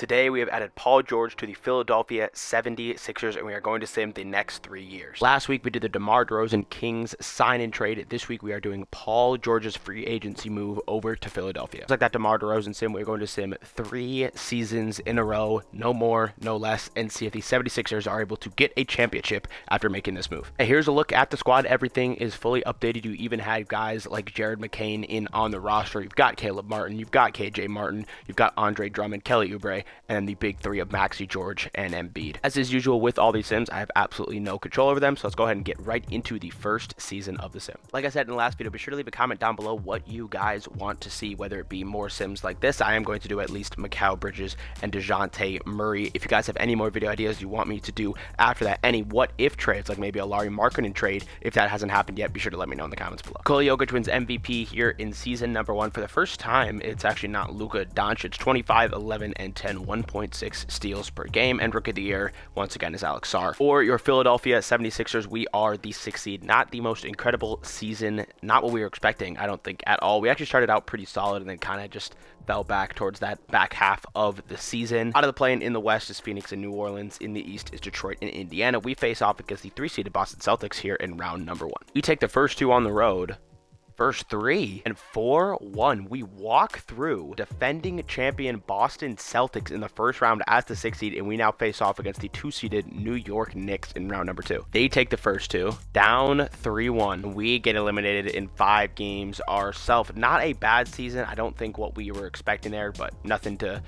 Today we have added Paul George to the Philadelphia 76ers, and we are going to sim the next 3 years. Last week we did the DeMar DeRozan Kings sign and trade. This week we are doing Paul George's free agency move over to Philadelphia. Just like that DeMar DeRozan sim, we're going to sim 3 seasons in a row, no more, no less, and see if the 76ers are able to get a championship after making this move. And here's a look at the squad. Everything is fully updated. You even had guys like Jared McCain in on the roster. You've got Caleb Martin, you've got KJ Martin, you've got Andre Drummond, Kelly Oubre, and the big three of Maxey, George, and Embiid. As is usual with all these sims, I have absolutely no control over them, so let's go ahead and get right into the first season of the sim. Like I said in the last video, be sure to leave a comment down below what you guys want to see, whether it be more sims like this. I am going to do at least Mikal Bridges and DeJounte Murray. If you guys have any more video ideas you want me to do after that, any what-if trades, like maybe a Larry Markkinen trade, if that hasn't happened yet, be sure to let me know in the comments below. Nikola Jokic wins MVP here in season number 1. For the first time, it's actually not Luka Doncic. 25, 11, and 10, 1.6 steals per game, and Rookie of the Year once again is Alex Sarr. For your Philadelphia 76ers, we are the 6th seed. Not the most incredible season, not what we were expecting, I don't think, at all. We actually started out pretty solid and then kind of just fell back towards that back half of the season. Out of the play-in in the West is Phoenix and New Orleans. In the East is Detroit and Indiana. We face off against the 3-seeded Boston Celtics here in round number 1. We take the first 2 on the road. First 3 and 4-1. We walk through defending champion Boston Celtics in the first round as the 6th seed, and we now face off against the 2-seeded New York Knicks in round number 2. They take the first 2, down 3-1. We get eliminated in 5 games ourselves. Not a bad season. I don't think what we were expecting there, but nothing to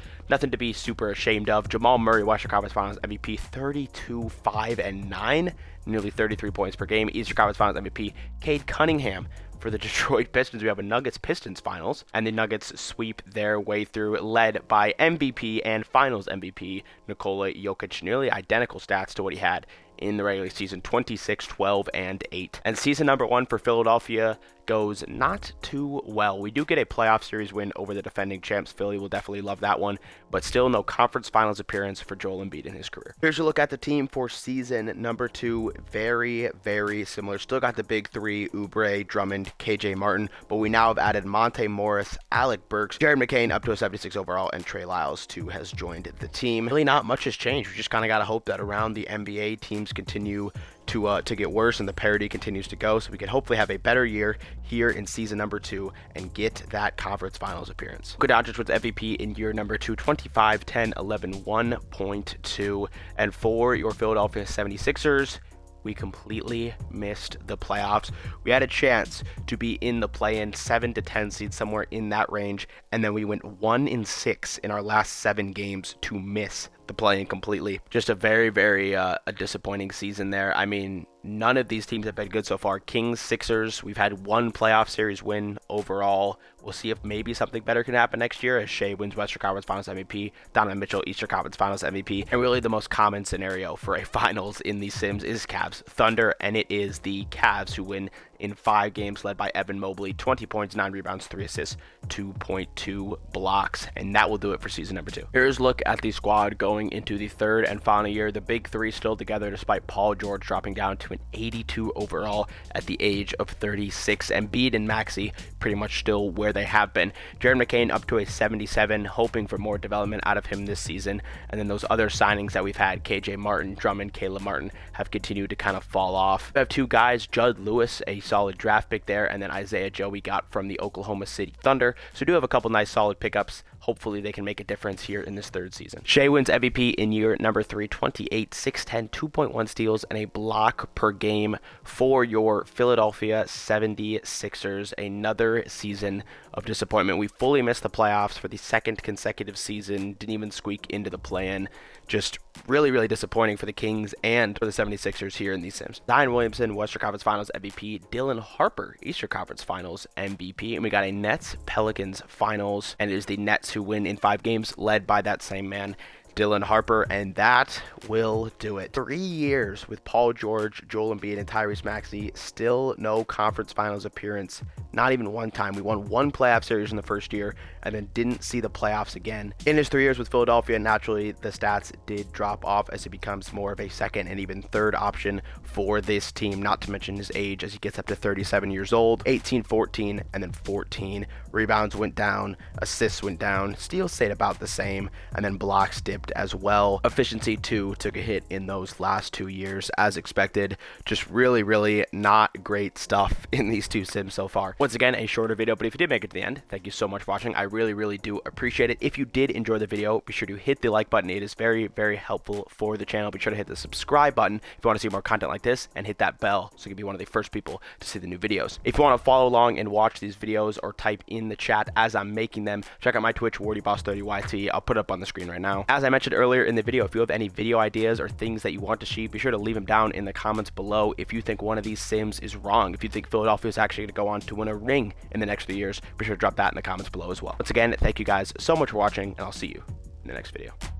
be super ashamed of. Jamal Murray, Western Conference Finals MVP, 32, 5, and 9, nearly 33 points per game. Eastern Conference Finals MVP, Cade Cunningham. For the Detroit Pistons, we have a Nuggets-Pistons finals, and the Nuggets sweep their way through, led by MVP and finals MVP Nikola Jokic. Nearly identical stats to what he had in the regular season, 26, 12, and 8. And season number 1 for Philadelphia goes not too well. We do get a playoff series win over the defending champs. Philly will definitely love that one, but still no conference finals appearance for Joel Embiid in his career. Here's a look at the team for season number 2. Very, very similar. Still got the big 3, Oubre, Drummond, KJ Martin, but we now have added Monte Morris, Alec Burks, Jared McCain up to a 76 overall, and Trey Lyles too has joined the team. Really not much has changed. We just kind of got to hope that around the NBA teams continue to get worse and the parity continues to go, so we can hopefully have a better year here in season number 2 and get that conference finals appearance. Luka Doncic was MVP in year number 2, 25, 10, 11, 1.2. And for your Philadelphia 76ers, we completely missed the playoffs. We had a chance to be in the play-in 7 to 10 seed, somewhere in that range, and then we went 1-6 in our last 7 games to miss the play-in completely. Just a very, very a disappointing season there. I mean, none of these teams have been good so far. Kings, Sixers, we've had 1 playoff series win overall. We'll see if maybe something better can happen next year as Shea wins Western Conference Finals MVP, Donovan Mitchell Eastern Conference Finals MVP, and really the most common scenario for a finals in these sims is Cavs Thunder, and it is the Cavs who win in 5 games, led by Evan Mobley, 20 points, 9 rebounds, 3 assists, 2.2 blocks, and that will do it for season number 2. Here's a look at the squad going into the 3rd and final year. The big 3 still together despite Paul George dropping down to an 82 overall at the age of 36. Embiid and Maxey pretty much still where they have been. Jared McCain up to a 77, hoping for more development out of him this season, and then those other signings that we've had, KJ Martin, Drummond, Caleb Martin, have continued to kind of fall off. We have 2 guys, Judd Lewis, a solid draft pick there, and then Isaiah Joe we got from the Oklahoma City Thunder. So we do have a couple nice solid pickups. Hopefully they can make a difference here in this 3rd season. Shea wins MVP in year number 3, 28, 6'10", 2.1 steals, and a block per game for your Philadelphia 76ers. Another season of disappointment. We fully missed the playoffs for the 2nd consecutive season. Didn't even squeak into the play-in. Just really, really disappointing for the Kings and for the 76ers here in these sims. Zion Williamson, Western Conference Finals MVP. Dylan Harper, Eastern Conference Finals MVP. And we got a Nets Pelicans Finals, and it is the Nets who win in 5 games, led by that same man, Dylan Harper, and that will do it. 3 years with Paul George, Joel Embiid, and Tyrese Maxey. Still no conference finals appearance, not even one time. We won 1 playoff series in the first year, and then didn't see the playoffs again. In his 3 years with Philadelphia, naturally, the stats did drop off as he becomes more of a second and even third option for this team, not to mention his age as he gets up to 37 years old. 18, 14, and then 14. Rebounds went down, assists went down, steals stayed about the same, and then blocks dipped as well. Efficiency too took a hit in those last 2 years as expected. Just really not great stuff in these two sims so far. Once again, a shorter video, but if you did make it to the end, thank you so much for watching. I really do appreciate it. If you did enjoy the video, be sure to hit the like button. It is very helpful for the channel. Be sure to hit the subscribe button if you want to see more content like this, and hit that bell so you can be one of the first people to see the new videos. If you want to follow along and watch these videos or type in the chat as I'm making them, check out my Twitch, WardyBoss30YT. I'll put it up on the screen right now. As I mentioned earlier in the video, if you have any video ideas or things that you want to see, be sure to leave them down in the comments below. If you think one of these sims is wrong, if you think Philadelphia is actually going to go on to win a ring in the next 3 years, be sure to drop that in the comments below as well. Once again, thank you guys so much for watching, and I'll see you in the next video.